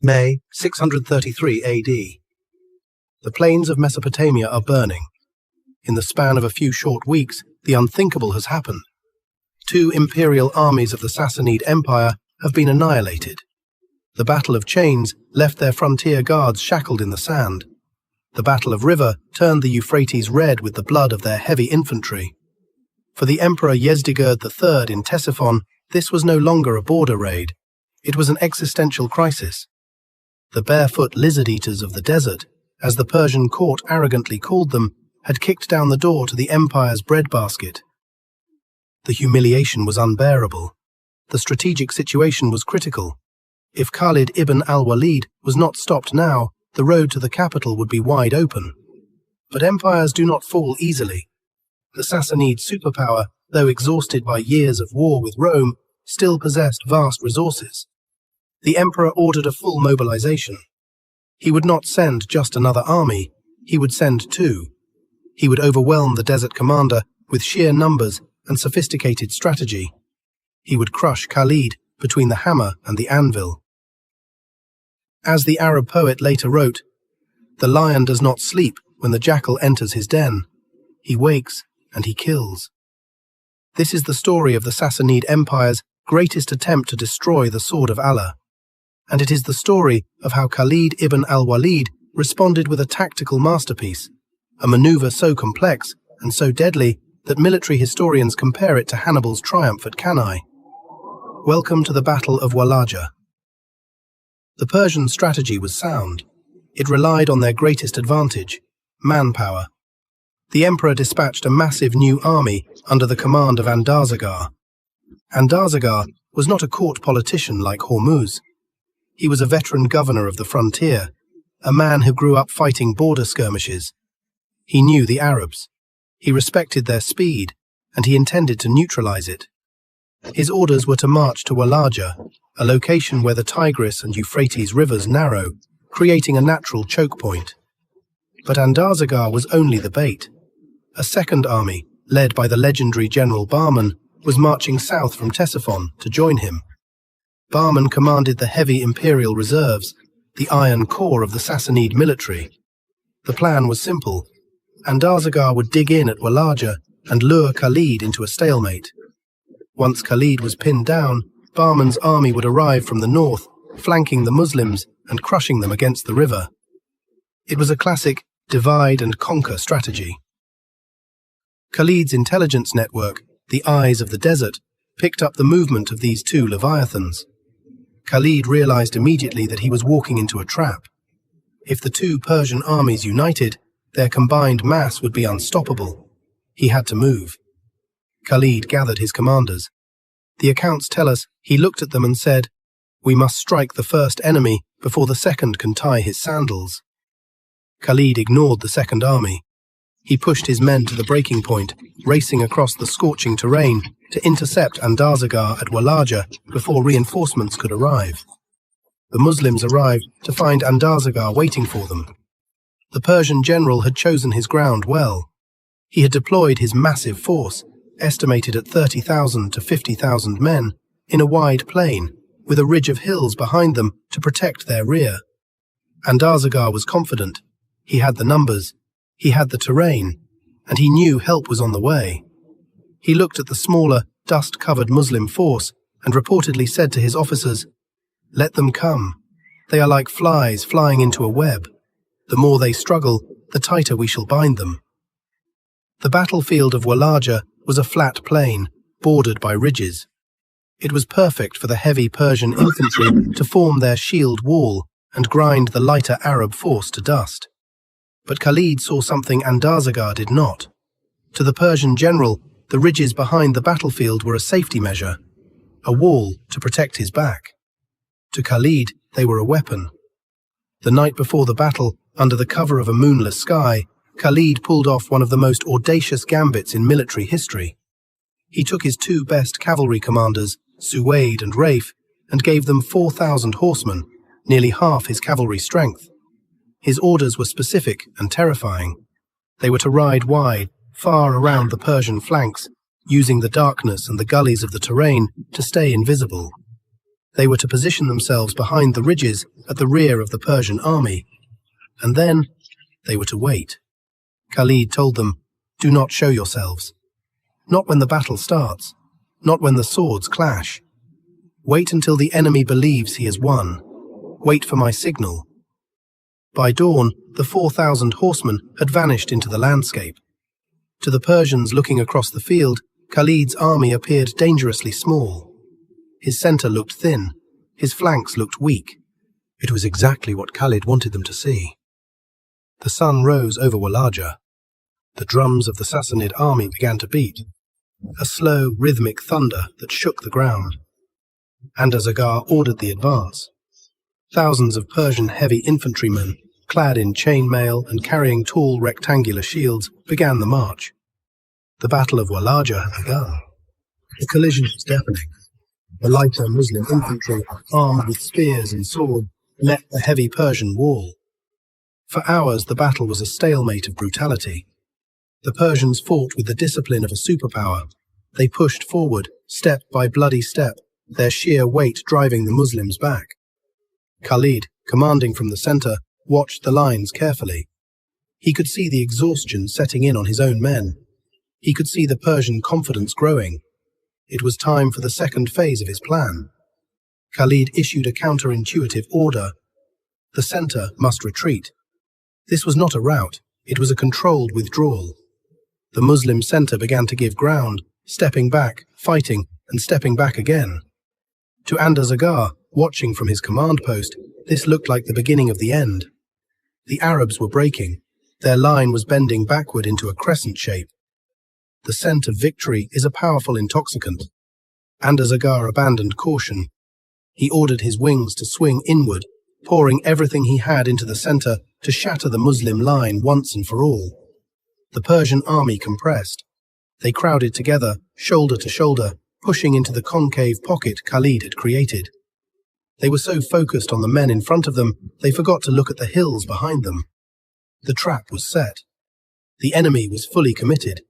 May 633 AD. The plains of Mesopotamia are burning. In the span of a few short weeks, the unthinkable has happened. 2 imperial armies of the Sassanid Empire have been annihilated. The Battle of Chains left their frontier guards shackled in the sand. The Battle of River turned the Euphrates red with the blood of their heavy infantry. For the Emperor Yezdegerd III in Ctesiphon, this was no longer a border raid. It was an existential crisis. The barefoot lizard-eaters of the desert, as the Persian court arrogantly called them, had kicked down the door to the empire's breadbasket. The humiliation was unbearable. The strategic situation was critical. If Khalid ibn al-Walid was not stopped now, the road to the capital would be wide open. But empires do not fall easily. The Sassanid superpower, though exhausted by years of war with Rome, still possessed vast resources. The emperor ordered a full mobilization. He would not send just another army, he would send 2. He would overwhelm the desert commander with sheer numbers and sophisticated strategy. He would crush Khalid between the hammer and the anvil. As the Arab poet later wrote, "The lion does not sleep when the jackal enters his den. He wakes and he kills." This is the story of the Sassanid Empire's greatest attempt to destroy the sword of Allah. And it is the story of how Khalid ibn al-Walid responded with a tactical masterpiece, a maneuver so complex and so deadly that military historians compare it to Hannibal's triumph at Cannae. Welcome to the Battle of Walajah. The Persian strategy was sound. It relied on their greatest advantage, manpower. The emperor dispatched a massive new army under the command of Andarzaghar. Andarzaghar was not a court politician like Hormuz. He was a veteran governor of the frontier, a man who grew up fighting border skirmishes. He knew the Arabs. He respected their speed, and he intended to neutralize it. His orders were to march to Walajah, a location where the Tigris and Euphrates rivers narrow, creating a natural choke point. But Andarzaghar was only the bait. A second army, led by the legendary General Bahman, was marching south from Ctesiphon to join him. Bahman commanded the heavy imperial reserves, the iron core of the Sassanid military. The plan was simple. Andarzaghar would dig in at Walajah and lure Khalid into a stalemate. Once Khalid was pinned down, Bahman's army would arrive from the north, flanking the Muslims and crushing them against the river. It was a classic divide-and-conquer strategy. Khalid's intelligence network, the Eyes of the Desert, picked up the movement of these 2 leviathans. Khalid realized immediately that he was walking into a trap. If the 2 Persian armies united, their combined mass would be unstoppable. He had to move. Khalid gathered his commanders. The accounts tell us he looked at them and said, "We must strike the first enemy before the second can tie his sandals." Khalid ignored the second army. He pushed his men to the breaking point, racing across the scorching terrain to intercept Andarzaghar at Walajah before reinforcements could arrive. The Muslims arrived to find Andarzaghar waiting for them. The Persian general had chosen his ground well. He had deployed his massive force, estimated at 30,000 to 50,000 men, in a wide plain, with a ridge of hills behind them to protect their rear. Andarzaghar was confident. He had the numbers, he had the terrain, and he knew help was on the way. He looked at the smaller, dust-covered Muslim force and reportedly said to his officers, "Let them come. They are like flies flying into a web. The more they struggle, the tighter we shall bind them." The battlefield of Walajah was a flat plain, bordered by ridges. It was perfect for the heavy Persian infantry to form their shield wall and grind the lighter Arab force to dust. But Khalid saw something Andarzaghar did not. To the Persian general, the ridges behind the battlefield were a safety measure, a wall to protect his back. To Khalid, they were a weapon. The night before the battle, under the cover of a moonless sky, Khalid pulled off one of the most audacious gambits in military history. He took his 2 best cavalry commanders, Suwaid and Rafe, and gave them 4,000 horsemen, nearly half his cavalry strength. His orders were specific and terrifying. They were to ride wide, far around the Persian flanks, using the darkness and the gullies of the terrain to stay invisible. They were to position themselves behind the ridges at the rear of the Persian army, and then they were to wait. Khalid told them, "Do not show yourselves. Not when the battle starts, not when the swords clash. Wait until the enemy believes he has won. Wait for my signal." By dawn, the 4,000 horsemen had vanished into the landscape. To the Persians looking across the field, Khalid's army appeared dangerously small. His centre looked thin, his flanks looked weak. It was exactly what Khalid wanted them to see. The sun rose over Walajah. The drums of the Sassanid army began to beat, a slow, rhythmic thunder that shook the ground. Andarzaghar ordered the advance. Thousands of Persian heavy infantrymen, clad in chainmail and carrying tall rectangular shields, began the march. The Battle of Walaja had begun. The collision was deafening. The lighter Muslim infantry, armed with spears and swords, met the heavy Persian wall. For hours the battle was a stalemate of brutality. The Persians fought with the discipline of a superpower. They pushed forward, step by bloody step, their sheer weight driving the Muslims back. Khalid, commanding from the centre, watched the lines carefully. He could see the exhaustion setting in on his own men. He could see the Persian confidence growing. It was time for the second phase of his plan. Khalid issued a counterintuitive order. The centre must retreat. This was not a rout, it was a controlled withdrawal. The Muslim centre began to give ground, stepping back, fighting, and stepping back again. To Andarzaghar, watching from his command post, this looked like the beginning of the end. The Arabs were breaking. Their line was bending backward into a crescent shape. The scent of victory is a powerful intoxicant. Andarzaghar abandoned caution. He ordered his wings to swing inward, pouring everything he had into the centre to shatter the Muslim line once and for all. The Persian army compressed. They crowded together, shoulder to shoulder, pushing into the concave pocket Khalid had created. They were so focused on the men in front of them, they forgot to look at the hills behind them. The trap was set. The enemy was fully committed.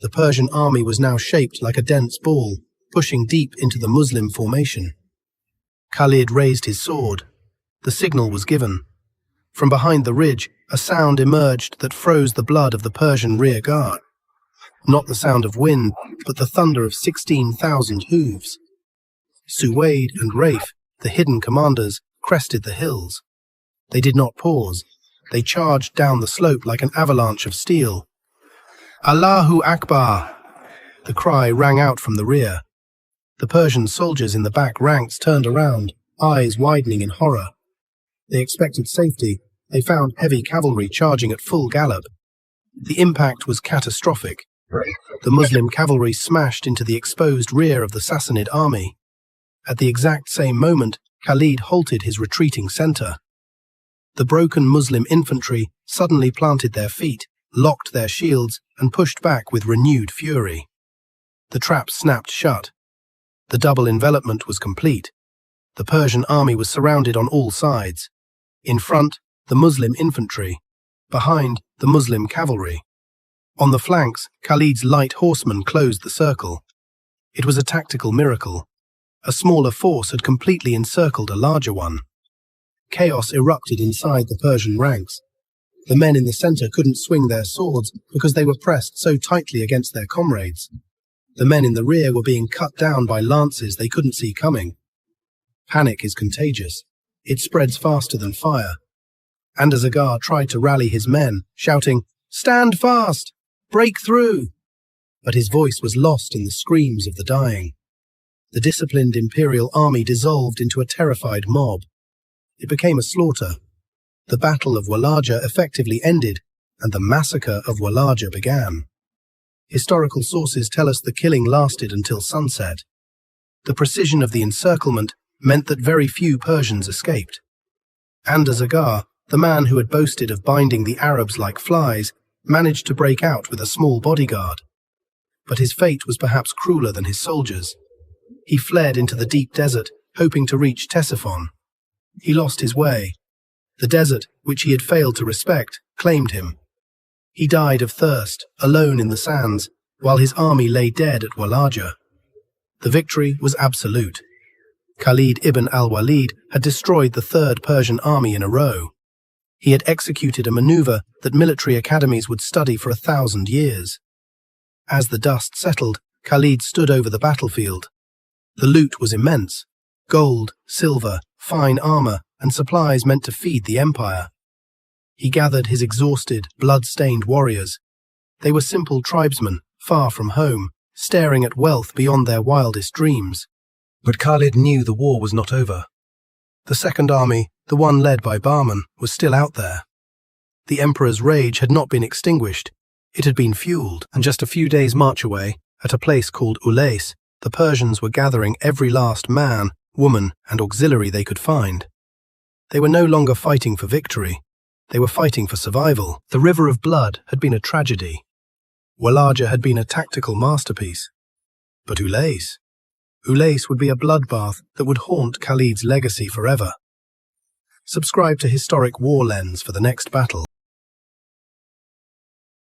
The Persian army was now shaped like a dense ball, pushing deep into the Muslim formation. Khalid raised his sword. The signal was given. From behind the ridge, a sound emerged that froze the blood of the Persian rear guard. Not the sound of wind, but the thunder of 16,000 hooves. Suwaid and Rafe, the hidden commanders, crested the hills. They did not pause. They charged down the slope like an avalanche of steel. Allahu Akbar! The cry rang out from the rear. The Persian soldiers in the back ranks turned around, eyes widening in horror. They expected safety. They found heavy cavalry charging at full gallop. The impact was catastrophic. The Muslim cavalry smashed into the exposed rear of the Sassanid army. At the exact same moment, Khalid halted his retreating centre. The broken Muslim infantry suddenly planted their feet, locked their shields, and pushed back with renewed fury. The trap snapped shut. The double envelopment was complete. The Persian army was surrounded on all sides. In front, the Muslim infantry. Behind, the Muslim cavalry. On the flanks, Khalid's light horsemen closed the circle. It was a tactical miracle. A smaller force had completely encircled a larger one. Chaos erupted inside the Persian ranks. The men in the centre couldn't swing their swords because they were pressed so tightly against their comrades. The men in the rear were being cut down by lances they couldn't see coming. Panic is contagious. It spreads faster than fire. Andarzaghar tried to rally his men, shouting, "Stand fast! Break through!" But his voice was lost in the screams of the dying. The disciplined Imperial army dissolved into a terrified mob. It became a slaughter. The Battle of Walaja effectively ended, and the massacre of Walajah began. Historical sources tell us the killing lasted until sunset. The precision of the encirclement meant that very few Persians escaped. Andarzaghar, the man who had boasted of binding the Arabs like flies, managed to break out with a small bodyguard. But his fate was perhaps crueler than his soldiers. He fled into the deep desert, hoping to reach Ctesiphon. He lost his way. The desert, which he had failed to respect, claimed him. He died of thirst, alone in the sands, while his army lay dead at Walajah. The victory was absolute. Khalid ibn al-Walid had destroyed the third Persian army in a row. He had executed a maneuver that military academies would study for 1,000 years. As the dust settled, Khalid stood over the battlefield. The loot was immense: gold, silver, fine armor, and supplies meant to feed the empire. He gathered his exhausted, blood-stained warriors. They were simple tribesmen, far from home, staring at wealth beyond their wildest dreams. But Khalid knew the war was not over. The second army, the one led by Bahman, was still out there. The emperor's rage had not been extinguished. It had been fueled, and just a few days' march away, at a place called Audacious, the Persians were gathering every last man, woman, and auxiliary they could find. They were no longer fighting for victory. They were fighting for survival. The river of blood had been a tragedy. Walajah had been a tactical masterpiece. But Audacious would be a bloodbath that would haunt Khalid's legacy forever. Subscribe to Historic War Lens for the next battle.